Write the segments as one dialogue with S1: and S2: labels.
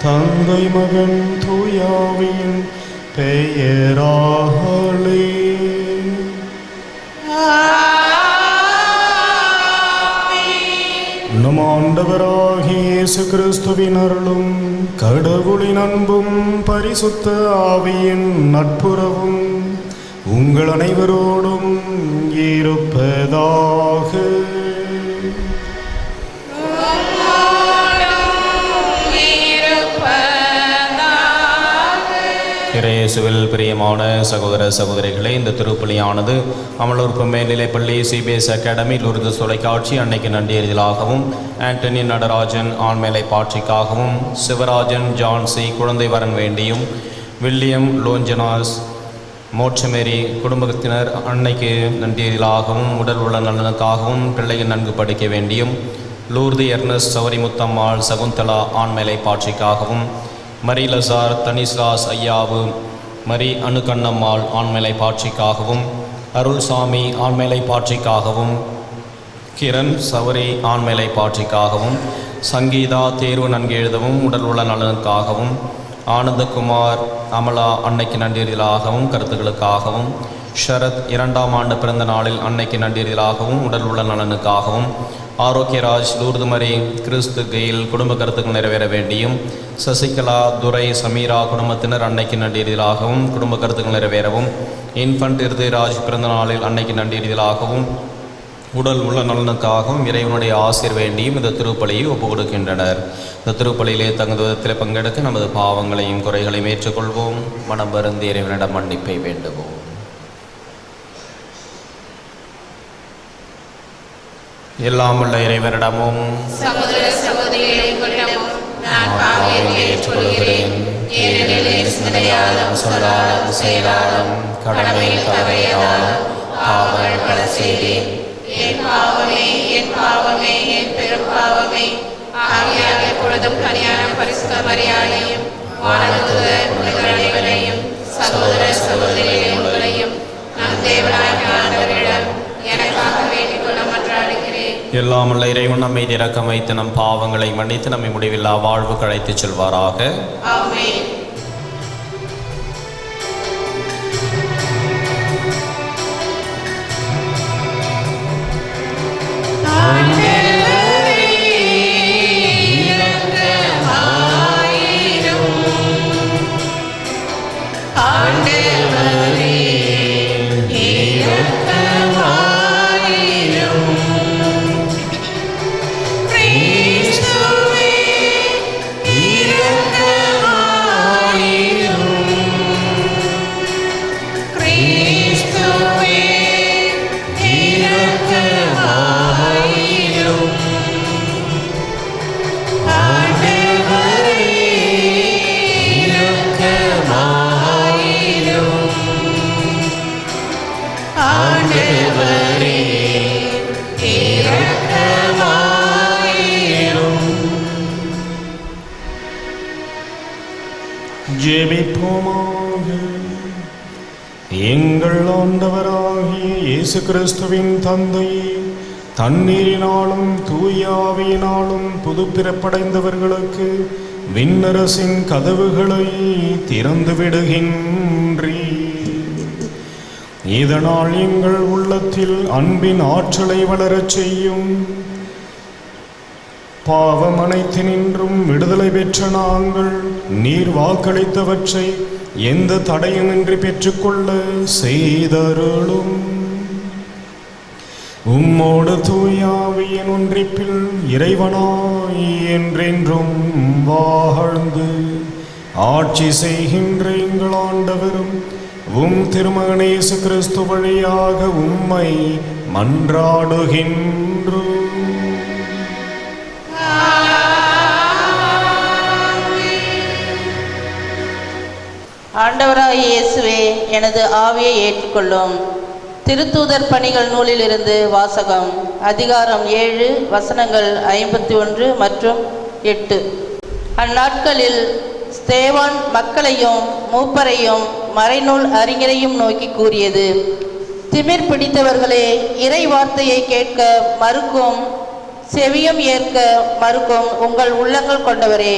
S1: தந்தை மகன் தூயாவின் பெயராலே. நம் ஆண்டவராகிய இயேசு கிறிஸ்துவின் அருளும் கடவுளின் அன்பும் பரிசுத்த ஆவியின் நட்புறவும் உங்கள் அனைவரோடும் இருப்பதாக.
S2: இயேசுவில் பிரியமான சகோதர சகோதரிகளே, இந்த திருப்பலியானது அமலூர்ப்பு மேல்நிலைப்பள்ளி CBS அகாடமி லூர்து தொலைக்காட்சி அன்னைக்கு நன்றியறிதலாகவும், ஆண்டனி நடராஜன் ஆண்மேலை பாட்சிக்காகவும், சிவராஜன் ஜான்சி குழந்தை வரன் வேண்டியும், வில்லியம் லோஞ்சனாஸ் மோட்சமேரி குடும்பத்தினர் அன்னைக்கு நன்றியறிதலாகவும், உடல் உள்ள நலனுக்காகவும், பிள்ளைகள் நன்கு படிக்க வேண்டியும், லூர்து எர்னஸ் சவரிமுத்தம்மாள் சகுந்தலா ஆண்மேலை பாட்சிக்காகவும், மரி லசார் தனிஸ்ராஸ் ஐயாவு மரி அணுக்கண்ணம்மாள் ஆண்மேலை பாட்சிக்காகவும், அருள்சாமி ஆண்மேலை பாட்சிக்காகவும், கிரண் சவரி ஆண்மேலை பாட்சிக்காகவும், சங்கீதா தேர்வு நன்கு எழுதவும் உடல் உள்ள நலனுக்காகவும், ஆனந்தகுமார் அமலா அன்னைக்கு நன்றியறிதலாகவும் கருத்துக்களுக்காகவும், ஷரத் 2ஆம் ஆண்டு பிறந்த நாளில் அன்னைக்கு நன்றியறிதலாகவும் உடல் உள்ள நலனுக்காகவும், ஆரோக்கியராஜ் லூர்துமரி கிறிஸ்து கெயில் குடும்ப கருத்துக்கள் நிறைவேற வேண்டியும், சசிகலா துரை சமீரா குடும்பத்தினர் அன்னைக்கு நன்றியறிதலாகவும் குடும்ப கருத்துக்கள் நிறைவேறவும், இன்ஃபன்ட் இருதயராஜ் பிறந்த நாளில் அன்னைக்கு நன்றியறிதலாகவும் உடல் உள்ள நலனுக்காகவும் இறைவனுடைய ஆசீர் வேண்டியும் இந்த திருப்பலியை ஒப்புக் கொடுக்கின்றனர். இந்த திருப்பலியிலே தகுந்த விதத்தில் பங்கெடுக்க நமது பாவங்களையும் குறைகளையும் ஏற்றுக்கொள்வோம். மனம் வருந்தி இறைவனிடம் மன்னிப்பை வேண்டுவோம். எல்லாம் உள்ள இறைவனிடமும்
S3: சகோதர சகோதரிகளிடமும் நான் பாவியை ஏற்றுக்கொள்கிறேன். ஏனெனில் சிந்தனையாலும் சொல்லாலும் செயலாலும் கடமையில் தவறியதாலும் பாவங்கள் பல செய்தேன். என் பாவமே என் பாவமே என் பெரும் பாவமே. ஆகியால் எப்பொழுதும் கனியான பரிசுத்த மரியாதையும் வானதூதர் புனிதர் அனைவரையும் சகோதர சகோதரிகளையும் நம் தேவனாகிய ஆண்டவரிடம் எனக்காக வேண்டிக் கொள்ள மன்றாடுகிறேன்.
S2: எல்லாம் உள்ள இறைவன் நம்மை இரக்கம் வைத்து நம் பாவங்களை மன்னித்து நம்மை முடிவில்லா வாழ்வுக்கு அழைத்துச் செல்வாராக.
S3: ஆமென்.
S1: ஜெபிப்போமாக. எங்கள் ஆண்டவராகிய இயேசு கிறிஸ்துவின் தந்தை, தண்ணீரினாலும் தூயாவியினாலும் புதுப்பிறப்படைந்தவர்களுக்கு விண்ணரசின் கதவுகளை திறந்து விடுகின்றீர். இதனால் எங்கள் உள்ளத்தில் அன்பின் ஆற்றலை வளரச் செய்யும். பாவம் அனைத்தினின்றும் விடுதலை பெற்ற நாங்கள் நீர் வாக்களித்தவற்றை எந்த தடையுமின்றி பெற்றுக்கொள்ள செய்தருளும். உம்மோடு தூயாவியின் ஒன்றிப்பில் இறைவனாய் என்றென்றும் வாழ்ந்து ஆட்சி செய்கின்ற எங்கள் ஆண்டவரும் உம் திருமகன் இயேசு கிறிஸ்து வழியாக உம்மை மன்றாடுகின்றோம்.
S4: ஆண்டவராகிய இயேசுவே, எனது ஆவியை ஏற்றுக்கொள்ளும். திருத்தூதர் பணிகள் நூலிலிருந்து வாசகம். அதிகாரம் 7 வசனங்கள் 51 மற்றும் 8. அந்நாட்களில் ஸ்தேவான் மக்களையும் மூப்பரையும் மறைநூல் அறிஞரையும் நோக்கி கூறியது: திமிர் பிடித்தவர்களே, இறை வார்த்தையை கேட்க மறுக்கும் செவியும் ஏற்க மறுக்கும் உங்கள் உள்ளங்கள் கொண்டவரே,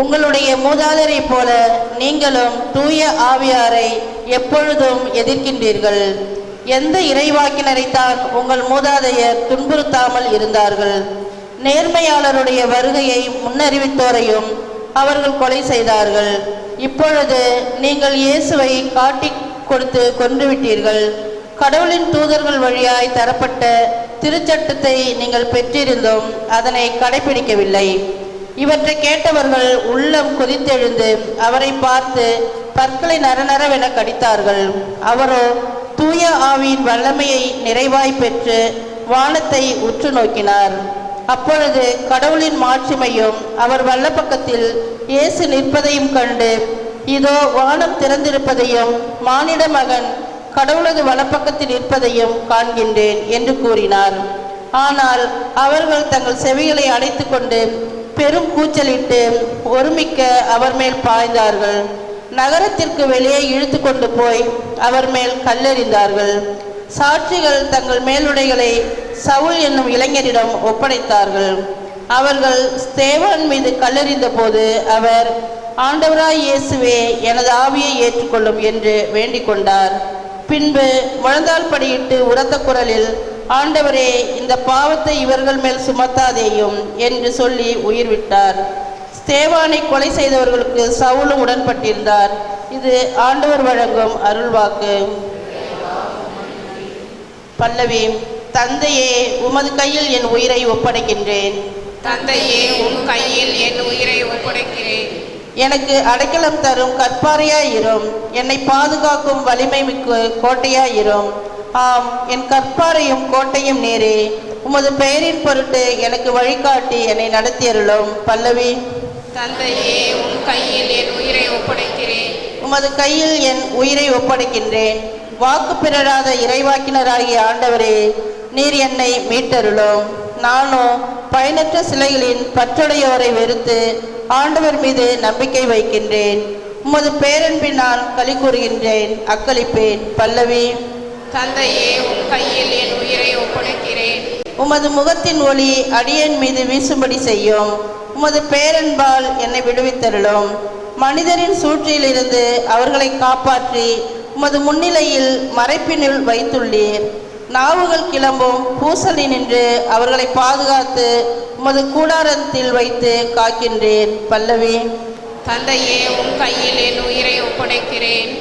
S4: உங்களுடைய மூதாதையரைப் போல நீங்களும் தூய ஆவியாரை எப்பொழுதும் எதிர்க்கின்றீர்கள். எந்த இறைவாக்கினரைத்தான் உங்கள் மூதாதையர் துன்புறுத்தாமல் இருந்தார்கள்? நேர்மையாளருடைய வருகையை முன்னறிவித்தோரையும் அவர்கள் கொலை செய்தார்கள். இப்பொழுது நீங்கள் இயேசுவை காட்டி கொடுத்து கொன்றுவிட்டீர்கள். கடவுளின் தூதர்கள் வழியாய் தரப்பட்ட திருச்சட்டத்தை நீங்கள் பெற்றிருந்தும் அதனை கடைபிடிக்கவில்லை. இவற்றை கேட்டவர்கள் உள்ளம் கொதித்தெழுந்து அவரை பார்த்து பற்களை நரநரவென கடித்தார்கள். அவரோ தூய ஆவியின் வல்லமையை நிறைவாய் பெற்று வானத்தை உற்று நோக்கினார். அப்பொழுது கடவுளின் மாட்சிமையும் அவர் வலப்பக்கத்தில் இயேசு நிற்பதையும் கண்டு, இதோ வானம் திறந்திருப்பதையும் மானிட மகன் கடவுளது வலப்பக்கத்தில் இருப்பதையும் காண்கின்றேன் என்று கூறினார். ஆனால் அவர்கள் தங்கள் செவிகளை அடைத்து கொண்டு பெரும் கூச்சலிட்டு ஒருமிக்க அவர் மேல் பாய்ந்தார்கள். நகரத்திற்கு வெளியே இழுத்து கொண்டு போய் அவர் மேல் கல்லெறிந்தார்கள். சாட்சிகள் தங்கள் மேலுடைகளை சவுல் என்னும் இளைஞரிடம் ஒப்படைத்தார்கள். அவர்கள் ஸ்தேவான் மீது கல்லெறிந்த போது அவர், ஆண்டவராய் இயேசுவே, எனது ஆவியை ஏற்றுக்கொள்ளும் என்று வேண்டிக் கொண்டார். பின்பு முழந்தாள் படியிட்டு உரத்த குரலில், ஆண்டவரே, இந்த பாவத்தை இவர்கள் மேல் சுமத்தாதேயும் என்று சொல்லி உயிர் விட்டார். ஸ்தேவானை கொலை செய்தவர்களுக்கு சவுலும் உடன்பட்டிருந்தார். இது ஆண்டவர் வழங்கும் அருள்வாக்கு. பல்லவி. தந்தையே, உமது கையில் என் உயிரை ஒப்படைக்கின்றேன்.
S3: தந்தையே, உம் கையில் என் உயிரை ஒப்படைக்கிறேன்.
S4: எனக்கு அடைக்கலம் தரும் கற்பாறையாயிரும், என்னை பாதுகாக்கும் வலிமை மிக்க கோட்டையாயிரும். ஆம், என் கற்பாறையும் கோட்டையும் நேரே. உமது பெயரின் பொருட்டு எனக்கு வழிகாட்டி என்னை நடத்தியருளும். பல்லவி.
S3: தந்தையே, உம் கையில் என் உயிரை ஒப்படைக்கிறேன்.
S4: உமது கையில் என் உயிரை ஒப்படைக்கின்றேன். வாக்கு பிறராத இறைவாக்கினராகிய ஆண்டவரே, நீர் என்னை மீட்டருளும். நானோ பயனற்ற சிலைகளின் பற்றுடையோரை வெறுத்து ஆண்டவர் மீது நம்பிக்கை வைக்கின்றேன். உமது பேரன்பில் நான் களி கூறுகின்றேன், அக்களிப்பேன். பல்லவி.
S3: தந்தையே, உம் கையில் என் உயிரை ஒப்படைக்கிறேன்.
S4: உமது முகத்தின் ஒளி அடியேன் மீது வீசும்படி செய்யும். உமது பேரன்பால் என்னை விடுவித்தருளும். மனிதரின் சூழ்ச்சியிலிருந்து அவர்களை காப்பாற்றி உமது முன்னிலையில் மறைப்பினுள் வைத்துள்ளீர். நாவுகள் கிளம்பும் பூசலி நின்று அவர்களை பாதுகாத்து உமது கூடாரத்தில் வைத்து காக்கின்றேன். பல்லவி.
S3: தந்தையே, உம் கையில் என் உயிரை ஒப்படைக்கிறேன்.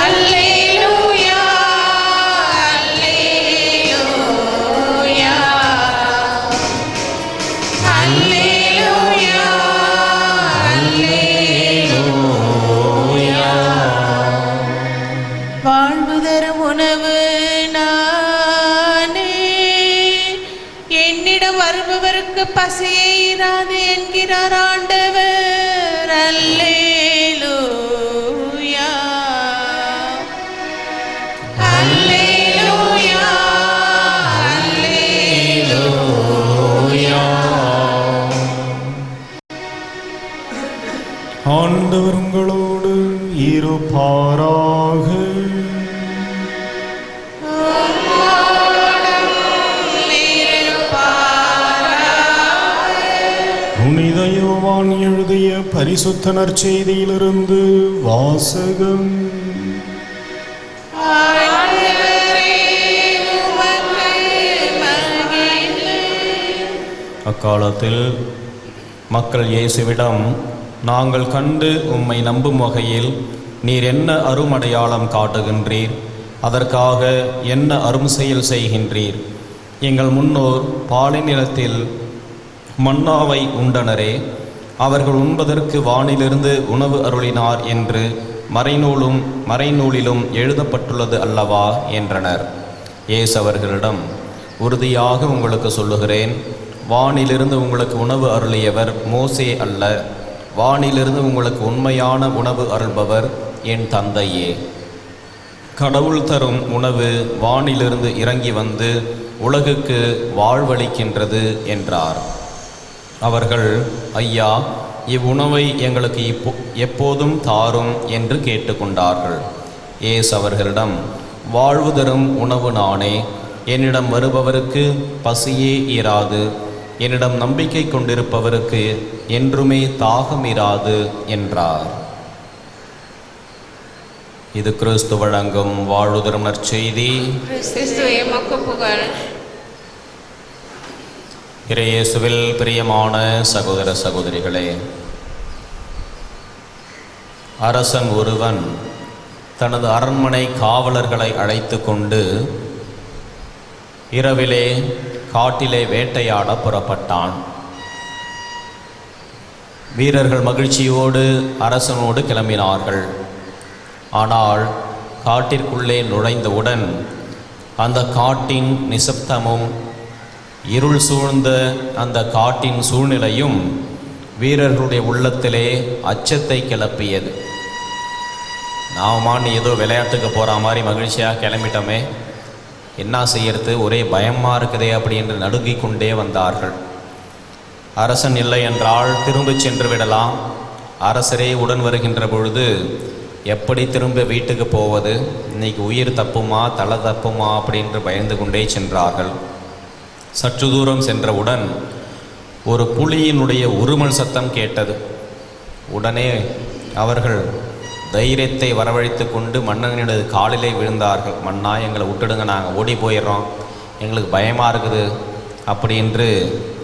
S3: அல்லேலூயா, அல்லேலூயா, அல்லேலூயா, அல்லேலூயா.
S5: வாழ்வு தரும் உணவு நானே, என்னிடம் வருபவருக்கு பசியே இராது என்கிறார் ஆண்டவர். அல்லேலூயா, அல்லேலூயா, அல்லேலூயா.
S1: ஆண்டவர் உங்களோடு இருப்பாராக. புனித யோவான் எழுதிய பரிசுத்த நற்செய்தியிலிருந்து வாசகம்.
S2: அக்காலத்தில் மக்கள் இயேசுவிடம், நாங்கள் கண்டு உம்மை நம்பும் வகையில் நீர் என்ன அருமடையாளம் காட்டுகின்றீர்? அதற்காக என்ன அரும் செயல் செய்கின்றீர்? எங்கள் முன்னோர் பாலைநிலத்தில் மன்னாவை உண்டனரே, அவர்கள் உண்பதற்கு வானிலிருந்து உணவு அருளினார் என்று மறைநூலிலும் எழுதப்பட்டுள்ளது அல்லவா என்றனர். இயேசு அவர்களிடம், உறுதியாக உங்களுக்கு சொல்லுகிறேன், வானிலிருந்து உங்களுக்கு உணவு அருளியவர் மோசே அல்ல, வானிலிருந்து உங்களுக்கு உண்மையான உணவு அருள்பவர் என் தந்தையே. கடவுள் தரும் உணவு வானிலிருந்து இறங்கி வந்து உலகுக்கு வாழ்வளிக்கின்றது என்றார். அவர்கள், ஐயா, இவ்வுணவை எங்களுக்கு எப்போதும் தாரும் என்று கேட்டுக்கொண்டார்கள். இயேசு அவர்களிடம், வாழ்வு தரும் உணவு நானே. என்னிடம் வருபவருக்கு பசியே இராது, என்னிடம் நம்பிக்கை கொண்டிருப்பவருக்கு என்றுமே தாகம் இராது என்றார். இது கிறிஸ்து வழங்கும் வாழ்வு தரும் நற்செய்தி.
S3: கிறிஸ்துவே உமக்கு புகழ்.
S2: இயேசுவில் பிரியமான சகோதர சகோதரிகளே, அரசன் ஒருவன் தனது அரண்மனை காவலர்களை அழைத்து கொண்டு இரவிலே காட்டிலே வேட்டையாட புறப்பட்டான். வீரர்கள் மகிழ்ச்சியோடு அரசனோடு கிளம்பினார்கள். ஆனால் காட்டிற்குள்ளே நுழைந்தவுடன் அந்த காட்டின் நிசப்தமும் இருள் சூழ்ந்த அந்த காட்டின் சூழ்நிலையும் வீரர்களுடைய உள்ளத்திலே அச்சத்தை கிளப்பியது. நாமான்னு ஏதோ விளையாட்டுக்கு போகிற மாதிரி மகிழ்ச்சியாக கிளம்பிட்டோமே, என்ன செய்யறது, ஒரே பயமாக இருக்குதே அப்படின்னு நடுங்கிக் கொண்டே வந்தார்கள். அரசன் இல்லை என்றால் திரும்பிச் சென்று விடலாம். அரசரே உடன் வருகின்ற பொழுது எப்படி திரும்ப வீட்டுக்கு போவது, இன்னைக்கு உயிர் தப்புமா தலை தப்புமா அப்படின்று பயந்து கொண்டே சென்றார்கள். சற்று தூரம் சென்றவுடன் ஒரு புலியினுடைய உருமல் சத்தம் கேட்டது. உடனே அவர்கள் தைரியத்தை வரவழைத்து கொண்டு மன்னனுடைய காலிலே விழுந்தார்கள். மன்னா, எங்களை விட்டுடுங்க, நாங்கள் ஓடி போயிடுறோம், எங்களுக்கு பயமாக இருக்குது அப்படின்று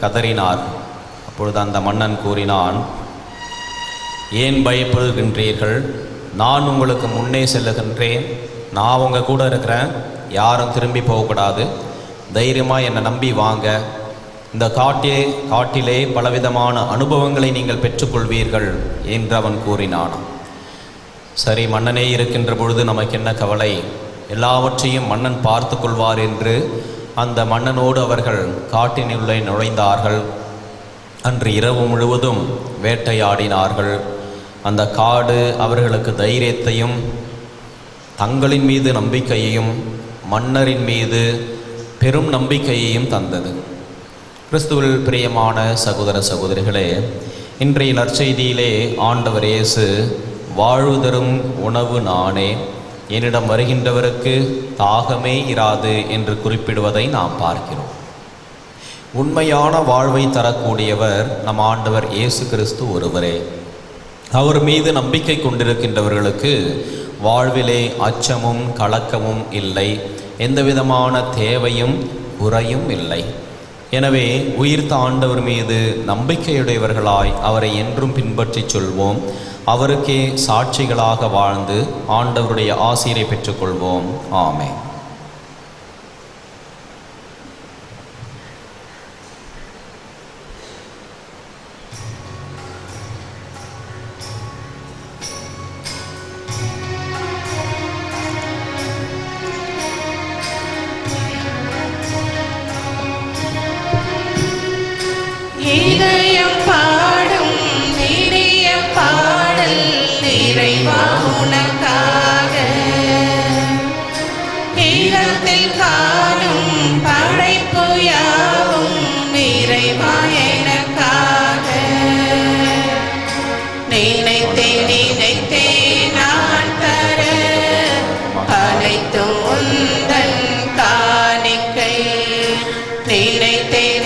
S2: கதறினார். அப்பொழுது அந்த மன்னன் கூறினான், ஏன் பயப்படுகின்றீர்கள்? நான் உங்களுக்கு முன்னே செல்லுகின்றேன், நான் உங்கள் கூட இருக்கிறேன், யாரும் திரும்பி போகக்கூடாது, தைரியமாக என்னை நம்பி வாங்க. இந்த காட்டிலே பலவிதமான அனுபவங்களை நீங்கள் பெற்றுக்கொள்வீர்கள் என்று அவன் கூறினான். சரி, மன்னனே இருக்கின்ற பொழுது நமக்கு என்ன கவலை, எல்லாவற்றையும் மன்னன் பார்த்து கொள்வார் என்று அந்த மன்னனோடு அவர்கள் காட்டினுள்ளே நுழைந்தார்கள். அன்று இரவு முழுவதும் வேட்டையாடினார்கள். அந்த காடு அவர்களுக்கு தைரியத்தையும் தங்களின் மீது நம்பிக்கையையும் மன்னரின் மீது பெரும் நம்பிக்கையையும் தந்தது. கிறிஸ்துவில் பிரியமான சகோதர சகோதரிகளே, இன்றைய நற்செய்தியிலே ஆண்டவர் இயேசு வாழ்வு தரும் உணவு நானே, என்னிடம் வருகின்றவருக்கு தாகமே இராது என்று குறிப்பிடுவதை நாம் பார்க்கிறோம். உண்மையான வாழ்வை தரக்கூடியவர் நம் ஆண்டவர் இயேசு கிறிஸ்து ஒருவரே. அவர் மீது நம்பிக்கை கொண்டிருக்கின்றவர்களுக்கு வாழ்விலே அச்சமும் கலக்கமும் இல்லை, எந்தவிதமான தேவையும் குறையும் இல்லை. எனவே உயிர்த்த ஆண்டவர் மீது நம்பிக்கையுடையவர்களாய் அவரை என்றும் பின்பற்றி சொல்வோம். அவருக்கே சாட்சிகளாக வாழ்ந்து ஆண்டவருடைய ஆசீரை பெற்றுக்கொள்வோம். ஆமென்.
S5: இதயம் பாடும் இனிய பாடல் இறைவா உனக்காக, ஈரத்தில் காணும் படைப்பு யாவும் இறைவா எனக்காக. நினைத்தேன் நான் தர அனைத்தும் உந்தன் காணிக்கை. நினைத்தேன்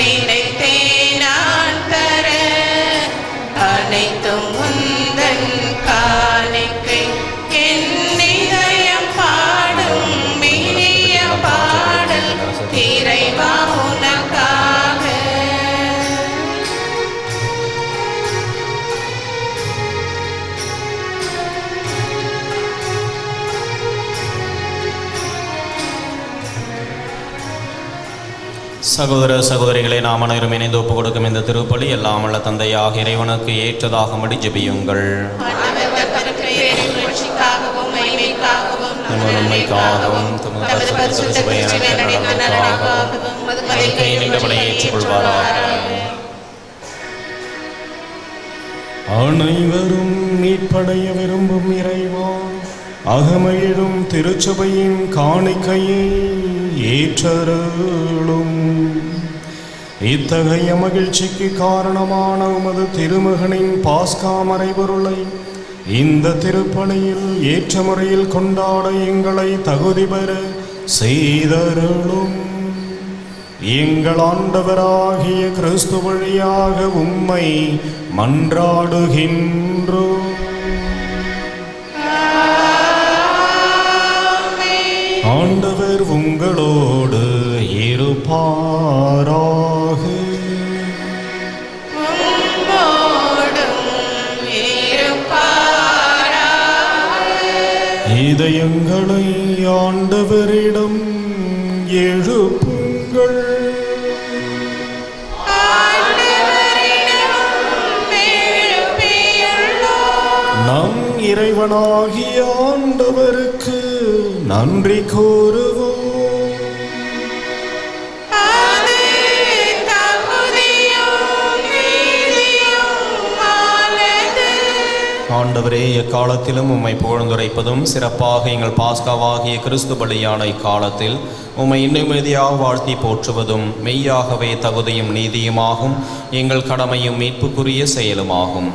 S5: நான் தர அனைத்தும் உந்தன் காணிக்கை. என் இதயம் பாடும் இனிய பாடல் இறைவா உனக்காக.
S2: சகோதர சகோதரிகளை நாம் அனைவரும் இணைந்து ஒப்புக் கொடுக்கும் இந்த திருப்பலி எல்லாம் வல்ல தந்தையாக இறைவனுக்கு ஏற்றதாகும்படி ஜெபியுங்கள்.
S1: அனைவரும் மீட்படைய விரும்பும் இறைவா, அகமகிழும் திருச்சபையின் காணிக்கையை ஏற்றருளும். இத்தகைய மகிழ்ச்சிக்கு காரணமான உமது திருமகனின் பாஸ்கா மறைபொருளை இந்த திருப்பணியில் ஏற்ற முறையில் கொண்டாட எங்களை தகுதி பெற செய்தருளும். எங்கள் ஆண்டவராகிய கிறிஸ்து வழியாக உம்மை மன்றாடுகின்றோம். ஆண்டவர் உங்களோடு இருப்பாராக. இதயங்களை ஆண்டவரிடம் எழுப்புங்கள். நம் இறைவனாகிய ஆண்டவருக்கு நன்றி கூறுவோம்.
S2: ஆண்டவரே, எக்காலத்திலும் உம்மை புகழ்ந்துரைப்பதும் சிறப்பாக எங்கள் பாஸ்காவாகிய கிறிஸ்து பலியான இக்காலத்தில் உம்மை நிம்மதியாக வாழ்த்தி போற்றுவதும் மெய்யாகவே தகுதியும் நீதியுமாகும், எங்கள் கடமையும் மீட்புக்குரிய செயலுமாகும்.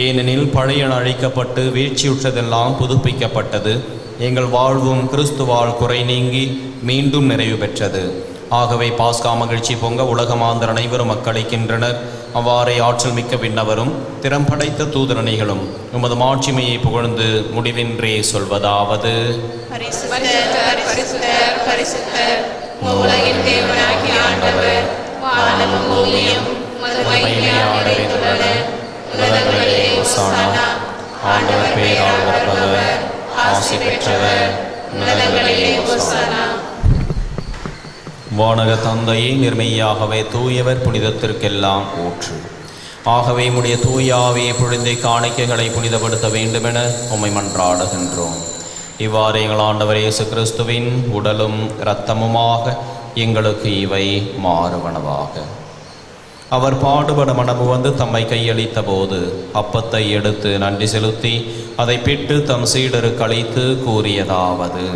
S2: ஏனெனில் பழைய அழிக்கப்பட்டு வீழ்ச்சியுற்றதெல்லாம் புதுப்பிக்கப்பட்டது, எங்கள் வாழ்வும் கிறிஸ்துவால் குறை நீங்கி மீண்டும் நிறைவு பெற்றது. ஆகவே பாஸ்கா மகிழ்ச்சி பொங்க உலகமாந்தர் அனைவரும் மக்களிக்கின்றனர். அவ்வாறே ஆற்றல் மிக்க விண்ணவரும் திறம் படைத்த தூதரணிகளும் உமது மாட்சிமையை புகழ்ந்து முடிவின்றே சொல்வதாவது:
S3: பரிசுத்தர், பரிசுத்தர், பரிசுத்தர், உலகின் தேவனாகிய ஆண்டவர், வானமும் பூமியும் உமது மகிமையால் நிறைந்துள்ளன. உன்னதங்களிலே ஹோசானா. ஆண்டவர் பெயரால் வருபவர் ஆசி பெற்றவர். உன்னதங்களிலே ஹோசானா.
S2: வானக தந்தையே, நிர்மையாகவே தூயவர், புனிதத்திற்கெல்லாம் ஊற்று. ஆகவே உம்முடைய தூய ஆவியை பொழிந்தை காணிக்கைகளை புனிதப்படுத்த வேண்டுமென உம்மை மன்றாடுகின்றோம். இவ்வாறு எங்கள் ஆண்டவர் இயேசு கிறிஸ்துவின் உடலும் இரத்தமுமாக எங்களுக்கு இவை மாறுவனவாக. அவர் பாடுபட மனமு வந்து தம்மை கையளித்த போது அப்பத்தை எடுத்து நன்றி செலுத்தி அதை பிட்டு தம் சீடருக்கு அளித்து கூறியதாவது: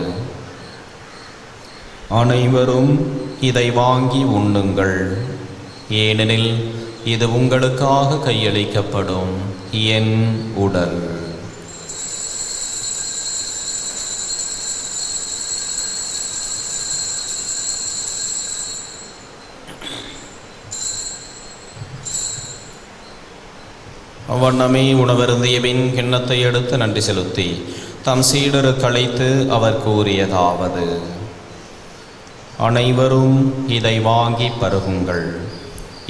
S2: அனைவரும் இதை வாங்கி உண்ணுங்கள், ஏனெனில் இது உங்களுக்காக கையளிக்கப்படும் என் உடல். அவ்வண்ணமே உணவருந்திய பின் கிண்ணத்தை எடுத்து நன்றி செலுத்தி தம் சீடருக்கு அழைத்து அவர் கூறியதாவது: அனைவரும் இதை வாங்கி பருகுங்கள்,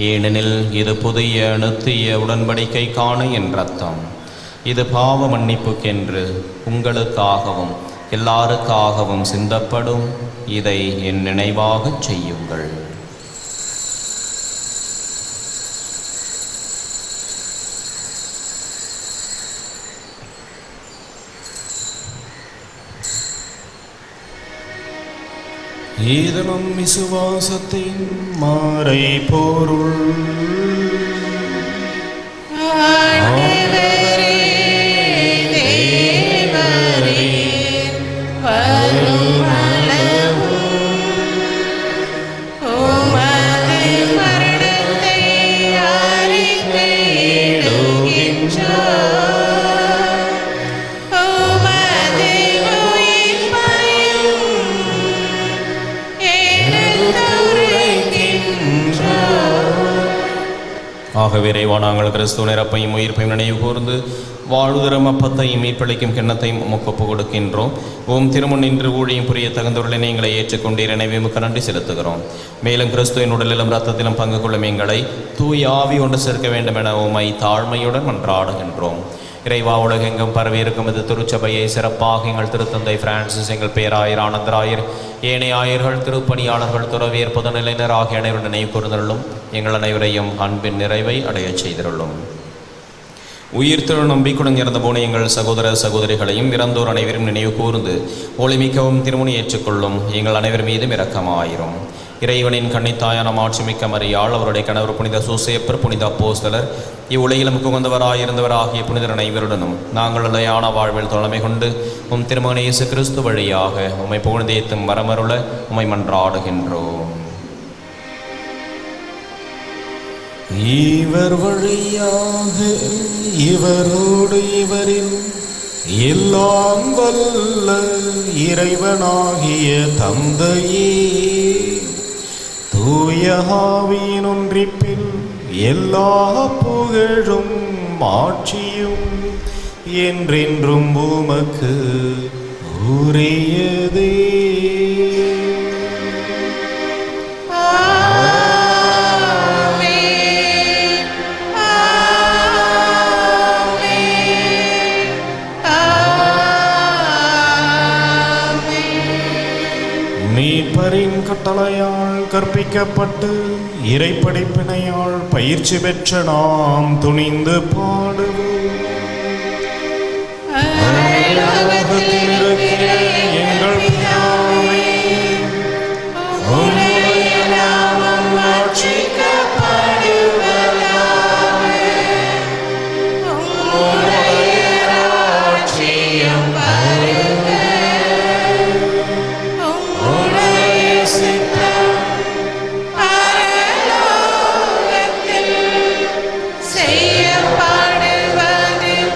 S2: ஏனெனில் இது புதிய நித்திய உடன்படிக்கைக்கான என் இரத்தம். இது பாவ மன்னிப்புக்கென்று உங்களுக்காகவும் எல்லாருக்காகவும் சிந்தப்படும். இதை என் நினைவாகச் செய்யுங்கள்.
S1: இது நம் விசுவாசத்தின் மறை பொருள்.
S2: ஆகவே இறைவா, நாங்கள் கிறிஸ்துவ நிரப்பையும் உயிர்ப்பையும் நினைவு கூர்ந்து வாழ்வுதரும் அப்பத்தையும் மீட்பளிக்கும் கிண்ணத்தையும் உமக்கு கொடுக்கின்றோம். ஓம் திருமுன் நின்று ஊழியம் புரிய தகுந்தவர்களை எங்களை ஏற்றுக்கொண்டீர், எனவே உமக்கு நன்றி செலுத்துகிறோம். மேலும் கிறிஸ்துவின் உடலிலும் இரத்தத்திலும் பங்கு கொள்ளும் எங்களை தூய் ஆவி ஒன்று சேர்க்க வேண்டும் என உம்மை தாழ்மையுடன் மன்றாடுகின்றோம். இறைவா, உலகெங்கும் பரவியிருக்கும் இது திருச்சபையை சிறப்பாக எங்கள் திருத்தந்தை பிரான்சிஸ், எங்கள் பேராயர் ஆனந்தராயர், ஏனைய ஆயர்கள், திருப்பணியாளர்கள், துறவியர், பொதுநிலையினர் ஆகிய அனைவரும் நினைவு கூர்ந்தருளும். எங்கள் அனைவரையும் அன்பின் நிறைவை அடையச் செய்திருளும். உயிர் திரு நம்பிக்கையுடன் இறந்த போன எங்கள் சகோதர சகோதரிகளையும் இறந்தோர் அனைவரும் நினைவு கூர்ந்து ஒளிமிக்கவும் திருமணி ஏற்றுக்கொள்ளும். எங்கள் அனைவர் மீதும் இரக்கமாயிரும். இறைவனின் கன்னித்தாயான மாட்சிமிக்க மரியாள், அவருடைய கணவர் புனித சூசேப்பர், புனித அப்போஸ்தலர், இவ்வுலகிலும் குகந்தவராயிருந்தவர் ஆகிய புனிதர் அனைவருடனும் நாங்கள் நிலையான வாழ்வில் தலைமை கொண்டு உம் திருமகன் இயேசு கிறிஸ்து வழியாக உம்மை புகழ்ந்தேத்தும் வரமருள உம்மை மன்றாடுகின்றோம்.
S1: இவர் வழியாக இவரோடு இவரில் எல்லாம் வல்ல இறைவனாகிய தந்தையே, தூய ஆவியின் ஒன்றிப்பில் எல்லா புகழும் ஆட்சியும் என்றென்றும் உமக்கு உரியதே. மீட்பரின் கட்டளையால் கற்பிக்கப்பட்டு இறைப்படிப்பினையால் பயிற்சி பெற்ற நாம் துணிந்து பாடுவோம். பரலோகத்தில் இருக்கிற எங்கள் பிதாவே, உம்முடைய நாமம் மாட்சிக்கப்படுவதாக. உம்முடைய ராஜ்யம் வருக. உம்முடைய சித்தம்
S5: பரலோகத்தில் செய்யப்படுவது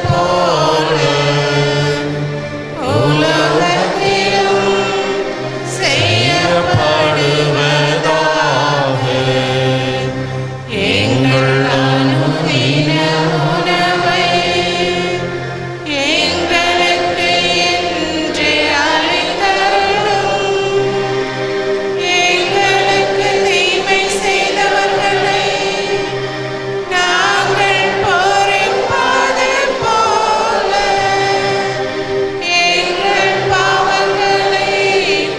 S5: போல உலகத்திலும் செய்யப்படுவதாக. எங்கள் அனுதின உணவை எங்களுக்கு இன்று அளித்தருளும். எங்களுக்கு தீமை செய்தவர்களை நாங்கள் பொறுப்பது போல எங்கள் பாவங்களை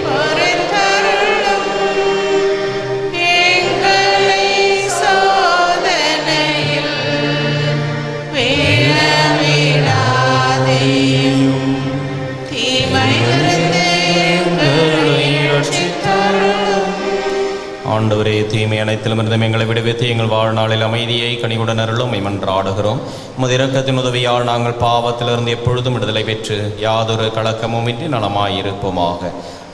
S5: பொறுத்தருளும். எங்களை சோதனையில் விழவிடாதேயும் தீமையிலிருந்து எங்களை ரட்சித்தருளும்.
S2: ஆண்டவரே, தீமை அனைத்திலும் இருந்தும் எங்களை விடுவித்து எங்கள் வாழ்நாளில் அமைதியை கனிவுடன் அருளும் மன்றாடுகிறோம். உமது இரக்கத்தின் உதவியால் நாங்கள் பாவத்திலிருந்து எப்பொழுதும் விடுதலை பெற்று யாதொரு கலக்கமுமின்றி நலமாயிருப்போமாக.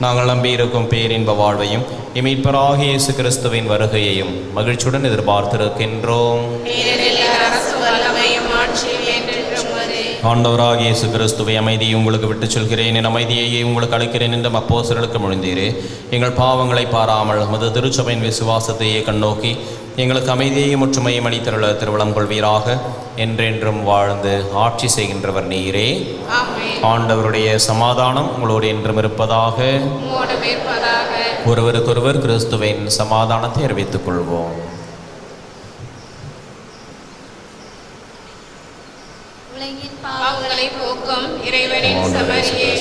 S2: நாங்கள் நம்பியிருக்கும் பேரின்ப வாழ்வையும் இமீட்பராகிய இயேசு கிறிஸ்துவின் வருகையையும் மகிழ்ச்சியுடன் எதிர்பார்த்திருக்கின்றோம்.
S5: ஏனெனில் அரசு வல்லமையும் ஆட்சியும் என்றென்றும் உமதே.
S2: ஆண்டவராகிய இயேசு கிறிஸ்துவை அமைதியை உங்களுக்கு விட்டுச் செல்கிறேன், என் அமைதியையே உங்களுக்கு அளிக்கிறேன் என்று அப்போஸ்தலருக்கு மொழிந்தீரே. எங்கள் பாவங்களை பாராமல் உமது திருச்சபையின் விசுவாசத்தையே கண்ணோக்கி எங்களுக்கு அமைதியையும் ஒற்றுமையும் அளித்தருள திருவளம் கொள்வீராக. என்றென்றும் வாழ்ந்து ஆட்சி செய்கின்றவர் நீரே.
S5: ஆமென்.
S2: ஆண்டவருடைய சமாதானம் உங்களோடு என்றும் இருப்பதாக.
S5: உம்மோடும் இருப்பதாக.
S2: ஒருவருக்கொருவர் கிறிஸ்துவின் சமாதானத்தை அறிவித்துக் கொள்வோம்.
S3: உலகின்
S5: பாவங்களை போக்கும் இறைவனின் சமரியே,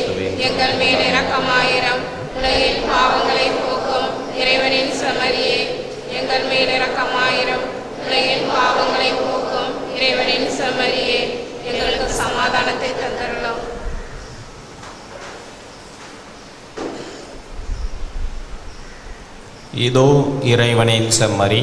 S5: எங்கள் மேல் இரக்கமாயிரம். உலகின் பாவங்களை போக்கும் இறைவனின் சமரியே, எங்கள் மேல் இரக்கமாயிரம். உலகின் பாவங்களை போக்கும் இறைவனின் சமரியே, எங்களுக்கு சமாதானத்தை தந்தருளும்.
S2: இதோ இறைவனின் செம்மறி,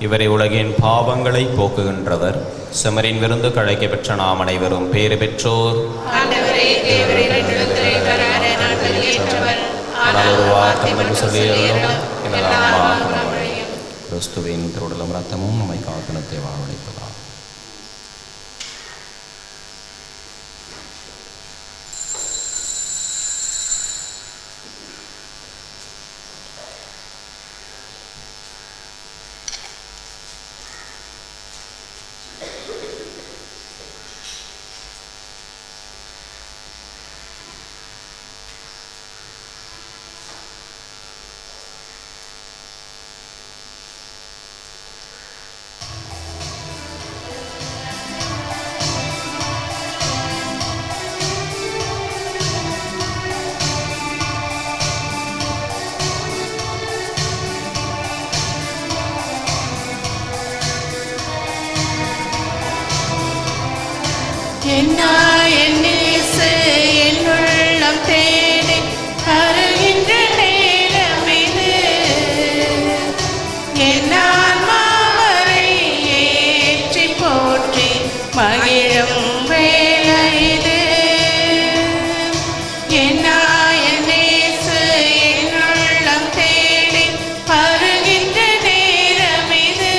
S2: இவரை உலகின் பாவங்களை போக்குகின்றவர். செம்மறின் விருந்து கழைக்க பெற்ற நாம் அனைவரும் பேறு பெற்றோர்.
S5: ஆண்டவரே, தேவரே, இடத்திலே வராத நாட்கள் ஏற்றவர்.
S2: ஆனால் ஒரு வார்த்தை மட்டும் சொல்லியருளும்,
S5: எல்லா பாவங்களையும்
S2: கிறிஸ்துவின் திருவுடலும் இரத்தமும் நம்மை காக்கணத்தை வாழ்வடைப்பதாக.
S5: என் நேசு என் உள்ளம் தேடி வருகின்ற நேரம் இது. என் ஆன்மாவரை ஏற்றி போற்றி மகிழும் வேளை இது. என் நேசு என் உள்ளம் தேடி வருகின்ற நேரம் இது.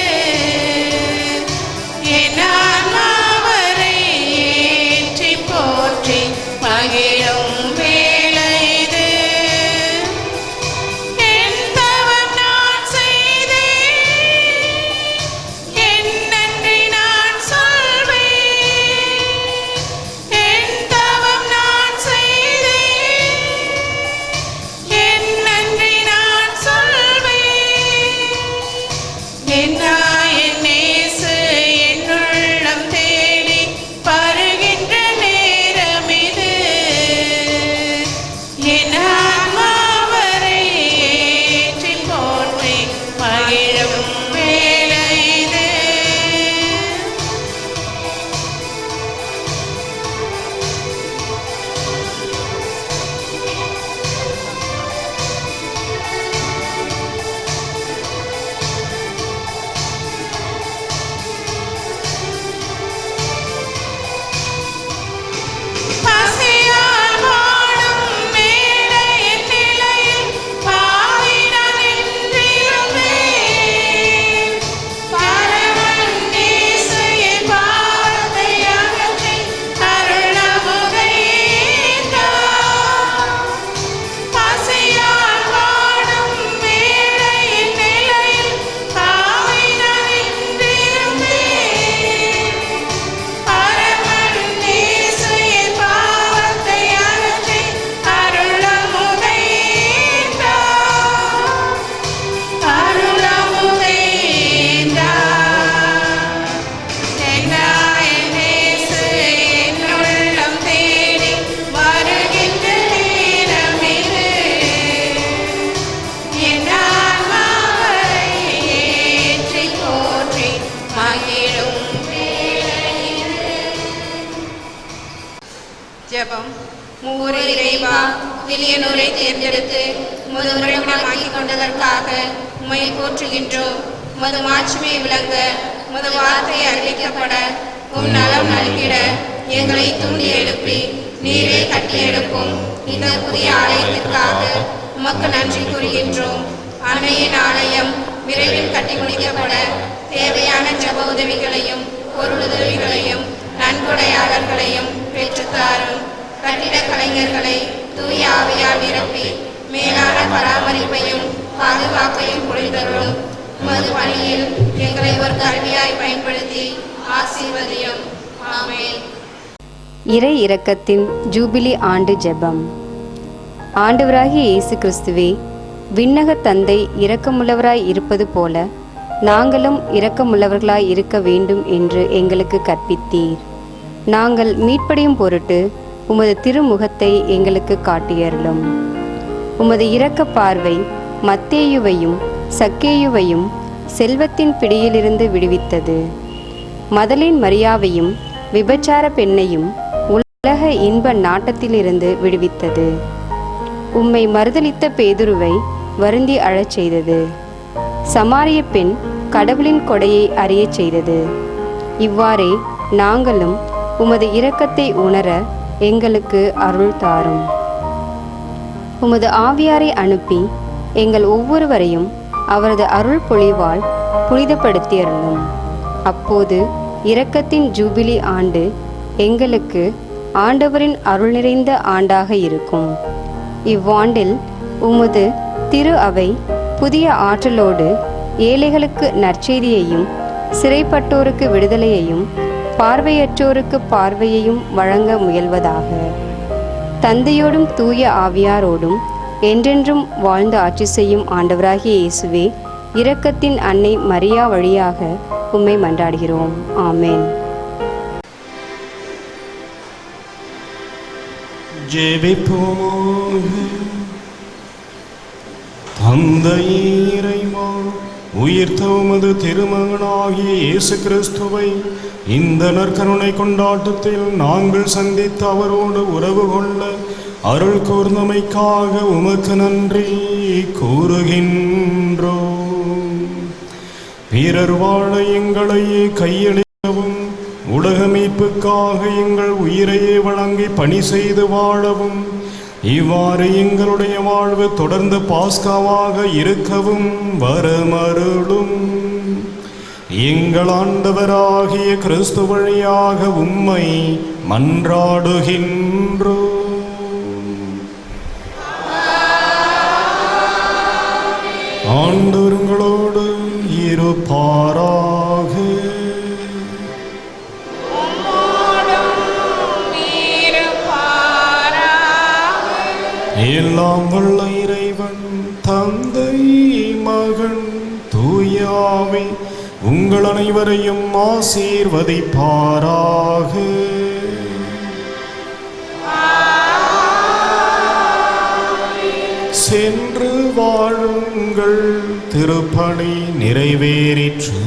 S5: ஜெபம். மூவரே இறைவா, வில்லியனூரை தேர்ந்தெடுத்து உமது உறைவிடமாக்கிக் கொண்டதற்காக உம்மை போற்றுகின்றோம். உமது மாட்சிமை விளங்க, உமது வார்த்தை அறிவிக்கப்பட, உம் நலம் நல்கிட எங்களை தூண்டி எழுப்பி நீரே கட்டி எழுப்பும் இந்த புதிய ஆலயத்திற்காக உமக்கு நன்றி கூறுகின்றோம். அன்னையின் ஆலயம் விரைவில் கட்டி முடிக்கப்பட தேவையான ஜப உதவிகளையும் பொருளுதவிகளையும் நன்கொடையாளர்களையும் பெற்றுத்தாரும். கட்டிடக் கலைஞர்களை தூய ஆவியால் நிரப்பி மேலான பராமரிப்பையும் பாதுகாப்பையும் பொழிந்தருளும். உமது பணியில் எங்களை ஒரு கருவியாய் பயன்படுத்தி ஆசீர்வதியும். ஆமென்.
S6: இறை இரக்கத்தின் ஜூபிலி ஆண்டு ஜெபம். ஆண்டவராகிய இயேசு கிறிஸ்துவே, விண்ணக தந்தை இரக்கமுள்ளவராய் இருப்பது போல நாங்களும் இரக்கமுள்ளவர்களாய் இருக்க வேண்டும் என்று எங்களுக்கு கற்பித்தீர். நாங்கள் மீட்படையும் பொருட்டு உமது திருமுகத்தை எங்களுக்கு காட்டியருளும். உமது இரக்க பார்வை மத்தேயுவையும் சக்கேயுவையும் செல்வத்தின் பிடியிலிருந்து விடுவித்தது. மதலின் மரியாவையும் விபச்சார பெண்ணையும் உலக இன்ப நாட்டத்திலிருந்து விடுவித்தது. உம்மை மறுதலித்த பேதுருவை வருந்தி அழச் செய்தது. சமாரிய பெண் கடவுளின் கொடையை அறியச் செய்தது. இவ்வாறே நாங்களும் உமது இரக்கத்தை உணர எங்களுக்கு அருள் தாரும். உமது ஆவியாரை அனுப்பி எங்கள் ஒவ்வொருவரையும் அவரது அருள் பொழிவால் புனிதப்படுத்தியருளும். அப்போது இரக்கத்தின் ஜூபிலி ஆண்டு எங்களுக்கு ஆண்டவரின் அருள் நிறைந்த ஆண்டாக இருக்கும். இவ்வாண்டில் உமது திரு அவை புதிய ஆற்றலோடு ஏழைகளுக்கு நற்செய்தியையும் சிறைப்பட்டோருக்கு விடுதலையையும் பார்வையற்றோருக்கு பார்வையையும் வழங்க முயல்வதாக. தந்தையோடும் தூய ஆவியாரோடும் என்றென்றும் வாழ்ந்து ஆட்சி செய்யும் ஆண்டவராகிய இயேசுவே, இரக்கத்தின் அன்னை மரியா வழியாக உம்மை மன்றாடுகிறோம். ஆமென்.
S1: ஜெபிப்போமாக. தந்தையே இறைவா, உயிர்த்த உமது திருமகனாகிய இயேசு கிறிஸ்துவை இந்த நற்கருணை கொண்டாட்டத்தில் நாங்கள் சந்தித்து அவரோடு உறவு கொள்ள அருள் கூர்ந்தமைக்காக உமக்கு நன்றி கூறுகின்றோம். பிறர் வாழ எங்களையே கையளிக்கவும் உலக மீட்புக்காக எங்கள் உயிரையே வழங்கி பணி செய்து வாழவும் இவ்வாறு எங்களுடைய வாழ்வு தொடர்ந்து பாஸ்காவாக இருக்கவும் வரமருளும். எங்கள் ஆண்டவராகிய கிறிஸ்து வழியாக உம்மை மன்றாடுகின்றோம். ஆண்டவர் உங்களோடு இருப்பாராக. எல்லாம் வல்ல இறைவன் தந்தை மகன் தூயாவே உங்கள் அனைவரையும் ஆசீர்வதிப்பாராக. சென்று வாழுங்கள், திருப்பணி நிறைவேறிற்று.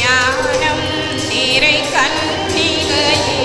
S5: ஞானம் நிறை கன்னிகையே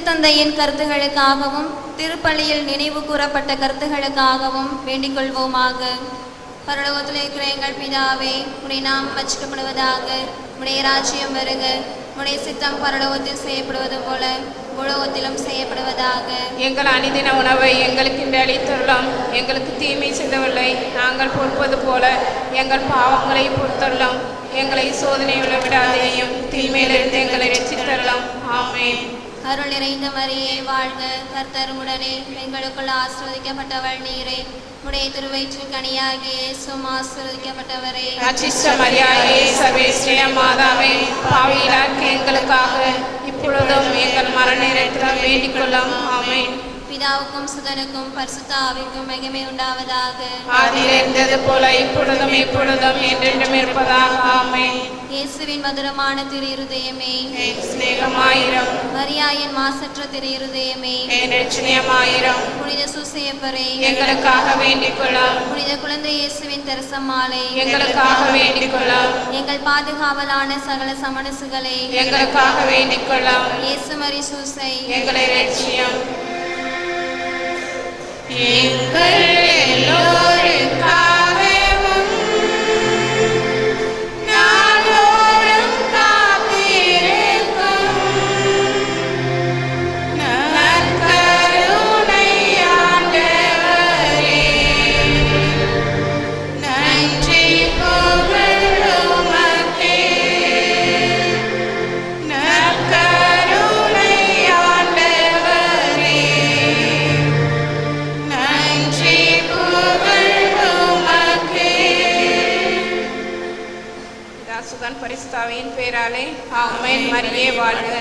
S7: திருத்தந்தையின் கருத்துகளுக்காகவும் திருப்பலியில் நினைவு கூறப்பட்ட கருத்துகளுக்காகவும் வேண்டிக் கொள்வோமாக. பரலோகத்தில் இருக்கிற எங்கள் பிதாவே, உடைய நாமம் வச்சிக்கப்படுவதாக, உடைய ராஜ்யம் வருக, உடைய சித்தம் பரலோகத்தில் செய்யப்படுவது போல உலகத்திலும் செய்யப்படுவதாக.
S3: எங்கள் அனுதின உணவை எங்களுக்கு இன்று அளித்துள்ளோம். எங்களுக்கு தீமை செய்தவில்லை, நாங்கள் பொறுப்பது போல எங்கள் பாவங்களை பொறுத்துள்ளோம். எங்களை சோதனையுள்ள விடாதையும் தீமையிலிருந்து எங்களை ரட்சித்தருளும். ஆமென்.
S7: அருள் நிறைந்த மரியே வாழ்க, கர்த்தர் உடனே பெண்களுக்குள் ஆசீர்வதிக்கப்பட்டவள் நீரே. உடைய திருவயிற்றின் கனியாகிய இயேசுவும் ஆசீர்வதிக்கப்பட்டவரே.
S3: அச்சிஷ்ட மரியாயே, சர்வேஸ்வரிய மாதாவே, பாவிகளாகிய எங்களுக்காக இப்பொழுதும் எங்கள் மரண நேரத்திலும் வேண்டிக் கொள்ளும். ஆமென்.
S7: பிதாவுக்கும் சுதனுக்கும் பரிசுத்த ஆவிக்கும் மகிமை உண்டாவதாக.
S3: ஆதியில் இருந்தது போல இப்பொழுதும் எப்பொழுதும் என்றென்றும் இருப்பதாக. ஆமென்.
S7: இயேசுவின் மதுரமான திரு இருதயமே,
S3: சிநேகமாயிரம்.
S7: மரியாயின் மாசற்ற திரு இருதயமே,
S3: ரட்சணியமாயிரம்.
S7: புனித சூசையப்பரே,
S3: எங்களுக்காக வேண்டிக் கொள்ளும்.
S7: புனித குழந்தை இயேசுவின் தெரசம்மாளை,
S3: எங்களுக்காக வேண்டிக் கொள்ளும்.
S7: எங்கள் பாதுகாவலான சகல சமணசுகளே,
S3: எங்களுக்காக வேண்டிக் கொள்ளும்.
S7: இயேசு மரி சூசை,
S3: எங்களை ரட்சியும். எங்கள் எல்லோருக்காகவும் நாளோறும் காத்திருக்கும் நற்கருணை ஆண்டவரே, நன்றி புகழ் உமக்கே. நற்கருணை ஆண்டவரே, நன்றி புகழ் உமக்கே. பிதா சுதன் பரிசுத்தாவியின் பேராலே ஆமென். மரியே வாழ்க.